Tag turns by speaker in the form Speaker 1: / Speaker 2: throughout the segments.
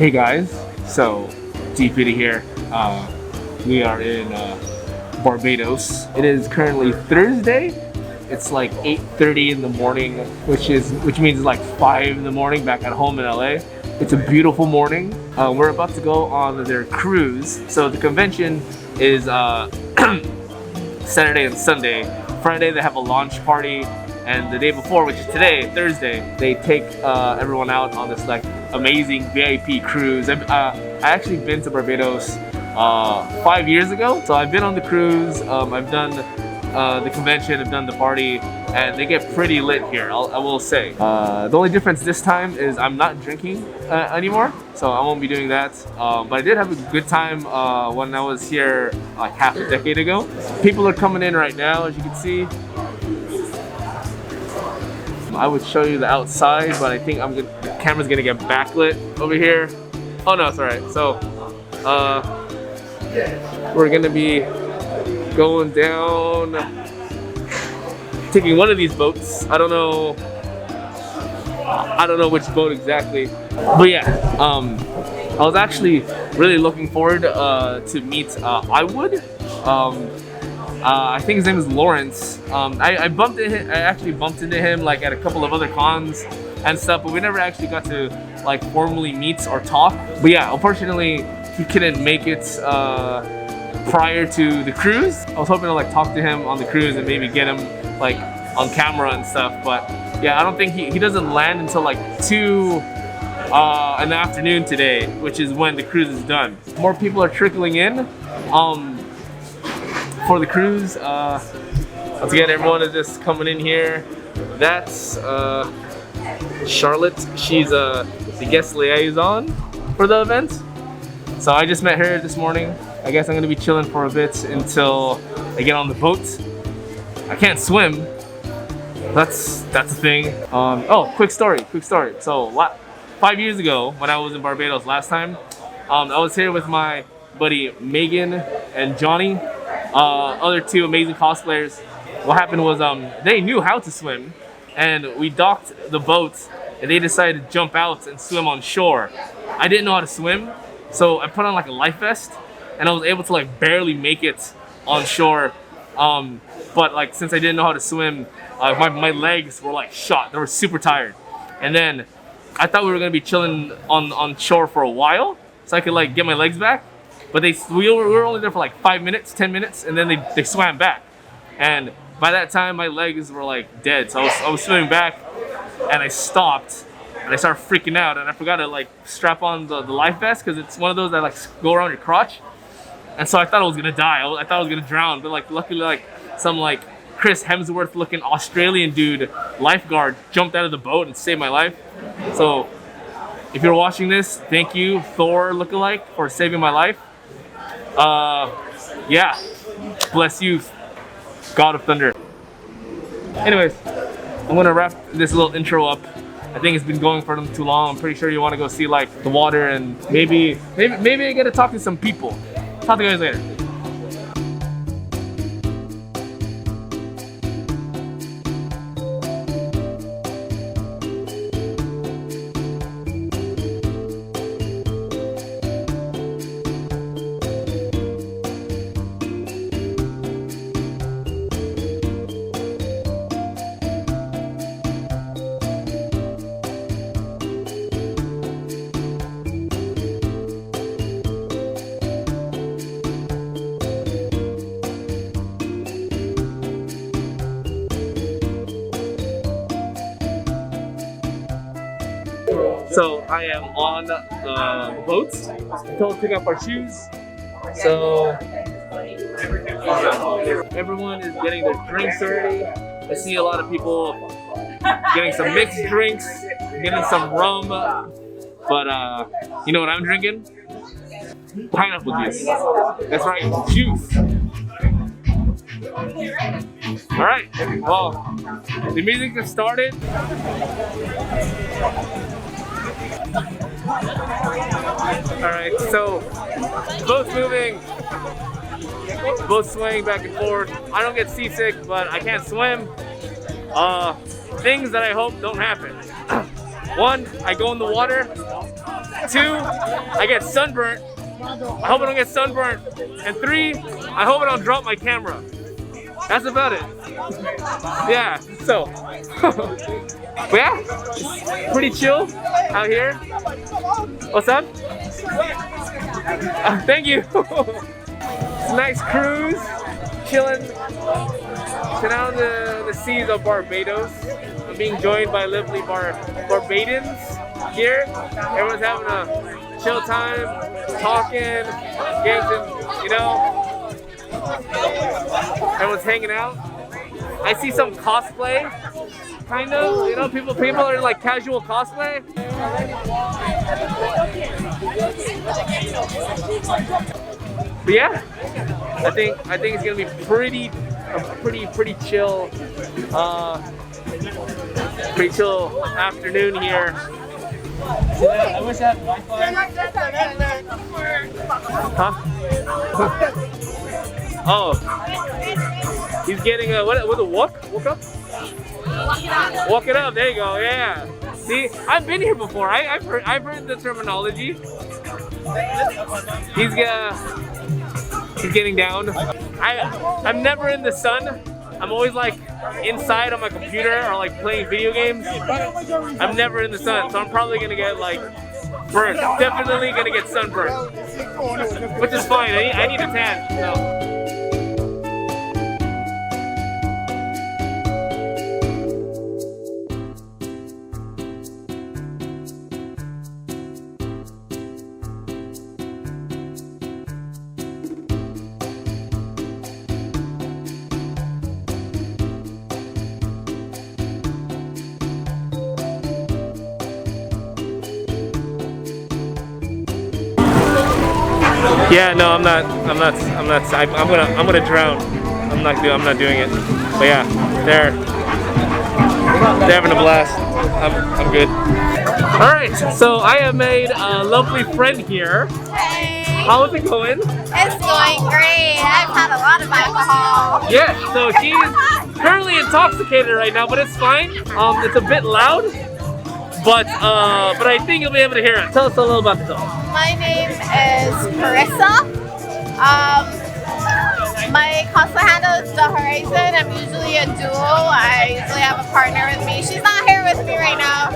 Speaker 1: Hey guys, so d-piddy here. We are in Barbados. It is currently Thursday. It's like 8:30 in the morning, which means it's like 5 in the morning back at home in LA. It's a beautiful morning. We're about to go on their cruise. So the convention is Saturday and Sunday. Friday they have a launch party, and the day before, which is today, Thursday, they take everyone out on this like amazing VIP cruise. I actually been to Barbados 5 years ago, so I've been on the cruise. I've done the convention, I've done the party, and they get pretty lit here, I will say. The only difference this time is I'm not drinking anymore, so I won't be doing that. But I did have a good time when I was here like half a decade ago. People are coming in right now, as you can see. I would show you the outside, but I think the camera's gonna get backlit over here. Oh no, it's alright. So, we're gonna be going down, taking one of these boats. I don't know which boat exactly, but yeah, I was actually really looking forward to meet Iwood. I think his name is Lawrence. I actually bumped into him like at a couple of other cons and stuff, but we never actually got to like formally meet or talk. But yeah, unfortunately, he couldn't make it prior to the cruise. I was hoping to like talk to him on the cruise and maybe get him like on camera and stuff, but yeah, I don't think he doesn't land until like 2 in the afternoon today, which is when the cruise is done. More people are trickling in for the cruise. Once again, everyone is just coming in here. That's Charlotte. She's the guest liaison for the event. So I just met her this morning. I guess I'm gonna be chilling for a bit until I get on the boat. I can't swim. That's a thing. Oh, quick story. So 5 years ago, when I was in Barbados last time, I was here with my buddy Megan and Johnny, other two amazing cosplayers. What happened was they knew how to swim, and we docked the boat, and they decided to jump out and swim on shore. I didn't know how to swim, so I put on like a life vest, and I was able to like barely make it on shore. But like since I didn't know how to swim, my legs were like shot. They were super tired. And then I thought we were gonna be chilling on shore for a while, so I could like get my legs back. But we were only there for like 5 minutes, 10 minutes, and then they swam back. And by that time, my legs were like dead. So I was swimming back, and I stopped, and I started freaking out, and I forgot to like strap on the life vest, because it's one of those that like go around your crotch. And so I thought I was gonna die. I thought I was gonna drown, but like luckily like some like Chris Hemsworth looking Australian dude lifeguard jumped out of the boat and saved my life. So if you're watching this, thank you, Thor lookalike, for saving my life. Yeah, bless you, God of Thunder. Anyways, I'm gonna wrap this little intro up. I think it's been going for too long. I'm pretty sure you want to go see like the water, and maybe I get to talk to some people. Talk to you guys later. So I am on the boat. I told to pick up our shoes. So everyone is getting their drinks already. I see a lot of people getting some mixed drinks, getting some rum. But you know what I'm drinking? Pineapple juice. That's right, juice. All right, well, the music has started. Alright, so the boat's moving, boat's swaying back and forth. I don't get seasick, but I can't swim. Things that I hope don't happen. One, I go in the water 2, I get sunburnt. I hope I don't get sunburnt. And 3, I hope I don't drop my camera. That's about it. Yeah, so. But yeah, it's pretty chill out here. What's up? Thank you. It's a nice cruise, chilling down the seas of Barbados. I'm being joined by lovely Barbadians here. Everyone's having a chill time, talking, getting to, you know, everyone's hanging out. I see some cosplay, kind of, you know, people are like casual cosplay. But yeah, I think it's gonna be pretty chill, pretty chill afternoon here. I wish I had Wi-Fi. Huh? Oh, he's getting a what? With a walk up? Walk it up. There you go. Yeah. See, I've been here before. I've heard the terminology. He's getting down. I'm never in the sun. I'm always like inside on my computer or like playing video games. I'm never in the sun, so I'm probably gonna get like burnt. Definitely gonna get sunburned, which is fine. I need a tan. So. Yeah, no, I'm not. I'm gonna drown. I'm not doing it. But yeah, they're having a blast. I'm good. All right, so I have made a lovely friend here.
Speaker 2: Hey.
Speaker 1: How's it going?
Speaker 2: It's going great. I've had a lot of alcohol.
Speaker 1: Yeah, so she's currently intoxicated right now, but it's fine. It's a bit loud, but I think you'll be able to hear it. Tell us a little about the dog.
Speaker 2: My name is Carissa. My cosplay handle is The Horizon. I'm usually a duo. I usually have a partner with me. She's not here with me right now,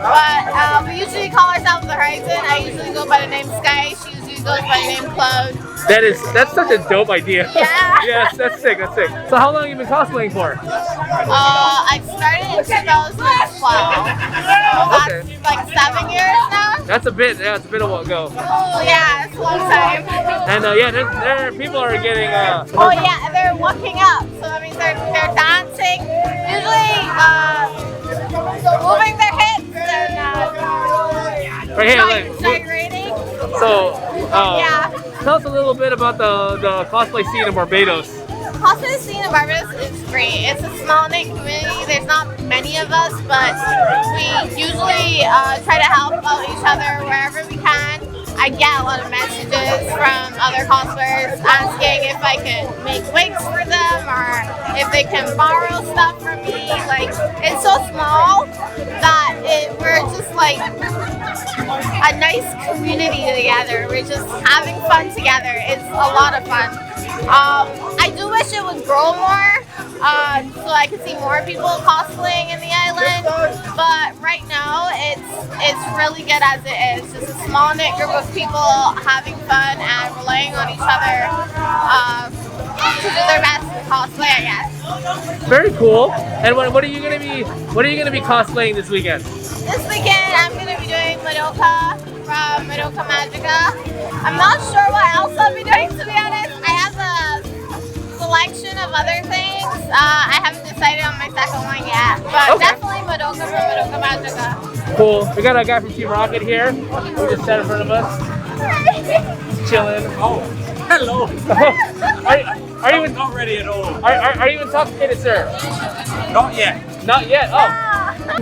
Speaker 2: but we usually call ourselves The Horizon. I usually go by the name Sky. She usually goes by the name Cloud.
Speaker 1: That's such a dope idea.
Speaker 2: Yeah.
Speaker 1: Yes, that's sick. That's sick. So how long have you been cosplaying for?
Speaker 2: I started in 2012.
Speaker 1: Okay.
Speaker 2: That's like 7 years now.
Speaker 1: That's a bit. Yeah, it's a bit of a go.
Speaker 2: Oh yeah, it's a long time.
Speaker 1: And yeah, there people are getting.
Speaker 2: Oh yeah, they're walking up. So that means they're dancing. Usually, moving their hips and
Speaker 1: right here, like,
Speaker 2: gyrating.
Speaker 1: so.
Speaker 2: Yeah.
Speaker 1: Tell us a little bit about the cosplay scene in Barbados.
Speaker 2: Cosplay scene in Barbados is great. It's a small knit community. There's not many of us, but we usually try to help out each other wherever we can. I get a lot of messages from other cosplayers asking if I can make wigs for them or if they can borrow stuff from me. Like, it's so small that we're just like a nice community together. We're just having fun together. It's a lot of fun. I do wish it would grow more so I could see more people cosplaying in the island, but right now it's really good as it is. Just a small knit group of people having fun and relying on each other to do their best in cosplay, I guess.
Speaker 1: Very cool. And what are you gonna be cosplaying this weekend?
Speaker 2: This weekend I'm gonna be doing Madoka from Madoka Magica. I'm not sure what else I'll be doing, to be honest. I have a selection of other things. I haven't decided on my second one yet, but
Speaker 1: okay.
Speaker 2: Definitely Madoka from Madoka Magica.
Speaker 1: Cool. We got a guy from Team Rocket here. Who just sat in front of us. Chilling. Oh, hello. Are you
Speaker 3: not ready at all?
Speaker 1: Are you intoxicated, sir?
Speaker 3: Not yet.
Speaker 1: Not yet. Oh.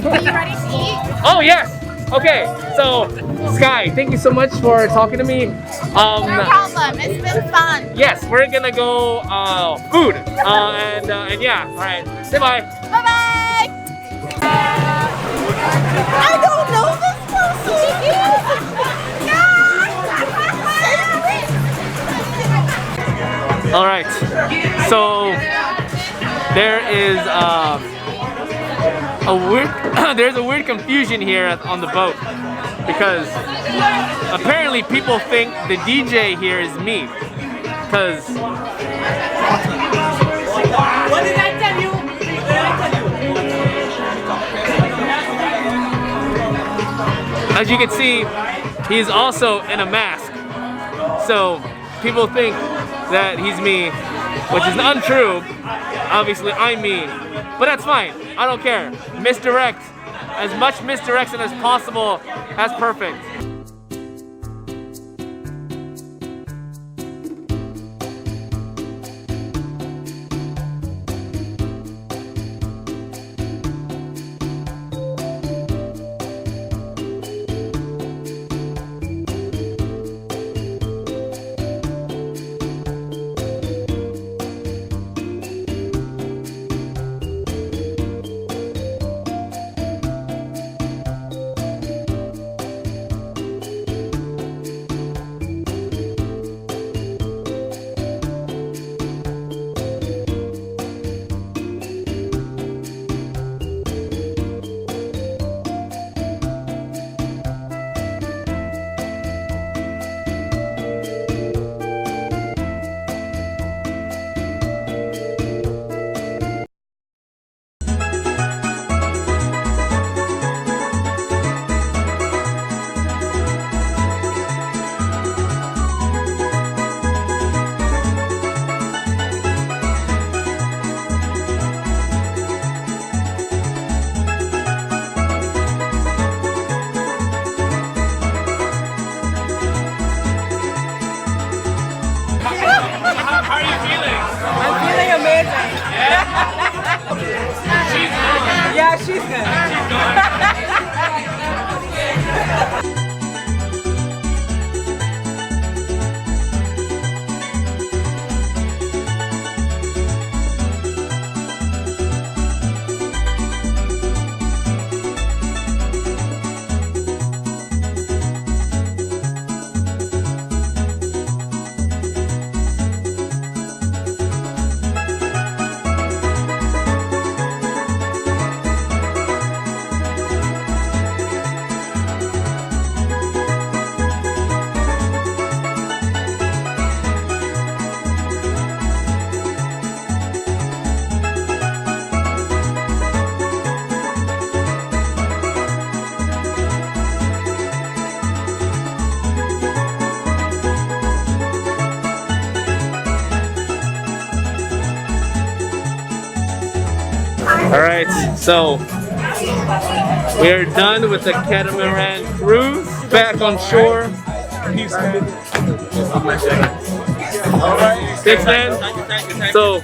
Speaker 2: Are you ready to eat?
Speaker 1: Oh yes. Okay. So Sky, thank you so much for talking to me.
Speaker 2: No problem. It's been fun.
Speaker 1: Yes, we're gonna go food. And yeah. All right. Say bye.
Speaker 2: Bye bye. I don't know this person.
Speaker 1: All right, so there is there's a weird confusion here on the boat because apparently people think the DJ here is me because
Speaker 4: What did I tell you?
Speaker 1: as you can see, he's also in a mask. So people think that he's me, which is untrue. Obviously, I'm me, but that's fine. I don't care. Misdirect. As much misdirection as possible. That's perfect.
Speaker 4: Yeah, she's good.
Speaker 1: All right, so we are done with the catamaran cruise. Back on shore. Thanks, man. So,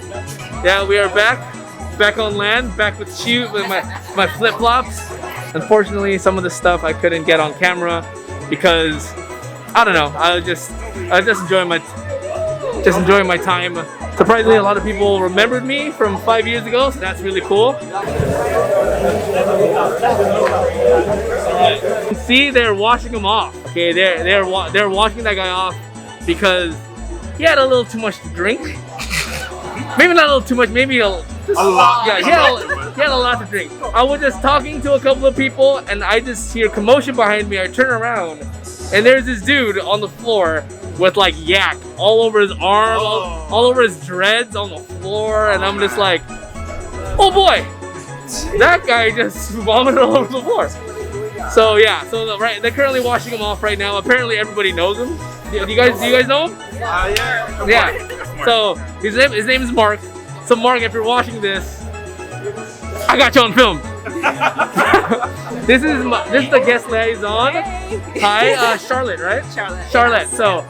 Speaker 1: yeah, we are back on land, back with shoot with my flip flops. Unfortunately, some of the stuff I couldn't get on camera because I don't know. I was just enjoying my time. Surprisingly, a lot of people remembered me from 5 years ago, so that's really cool. See, they're washing him off. Okay, they're washing that guy off because he had a little too much to drink. Maybe not a little too much, maybe a lot. Yeah, he had a lot to drink. I was just talking to a couple of people, and I just hear commotion behind me. I turn around, and there's this dude on the floor with like yak all over his arm, all over his dreads on the floor, and I'm just like, oh boy, that guy just vomited all over the floor. So yeah, they're currently washing him off right now. Apparently everybody knows him. Do you guys know him?
Speaker 3: Yeah.
Speaker 1: Yeah. So his name is Mark. So Mark, if you're watching this, I got you on film. This is the guest liaison. Hi, Charlotte, right? Charlotte. So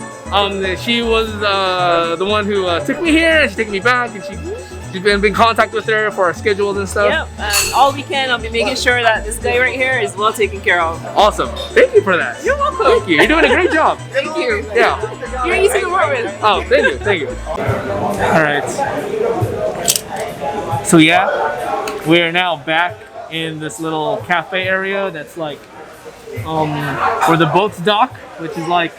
Speaker 1: she was the one who took me here, and she took me back, and she's been in contact with her for our schedules and stuff.
Speaker 4: Yep, and all weekend I'll be making sure that this guy right here is well taken care of.
Speaker 1: Awesome. Thank you for that.
Speaker 4: You're welcome.
Speaker 1: Thank you. You're doing a great job.
Speaker 4: Thank you.
Speaker 1: Yeah.
Speaker 4: You're easy to work with.
Speaker 1: Oh, thank you. All right. So yeah, we are now back in this little cafe area that's like where the boats dock, which is like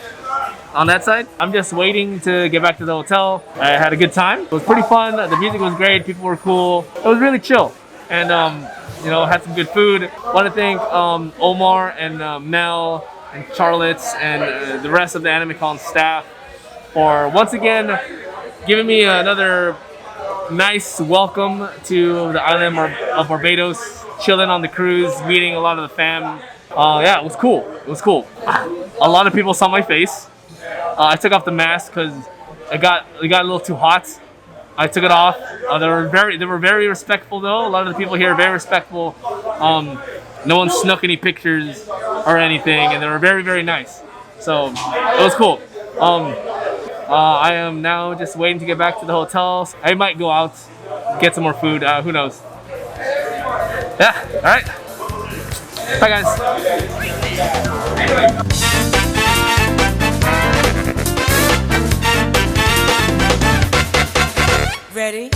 Speaker 1: on that side. I'm just waiting to get back to the hotel. I had a good time. It was pretty fun. The music was great. People were cool. It was really chill. And you know, had some good food. Want to thank Omar and Mel and Charlotte and the rest of the AnimeKon staff for once again giving me another nice welcome to the island of Barbados. Chilling on the cruise, meeting a lot of the fam. Yeah, it was cool. It was cool. A lot of people saw my face. I took off the mask because it got a little too hot. I took it off. They were very respectful though. A lot of the people here are very respectful. No one snuck any pictures or anything, and they were very, very nice. So it was cool. I am now just waiting to get back to the hotel. I might go out, get some more food. Who knows? Yeah. All right. Bye, guys.
Speaker 5: Ready?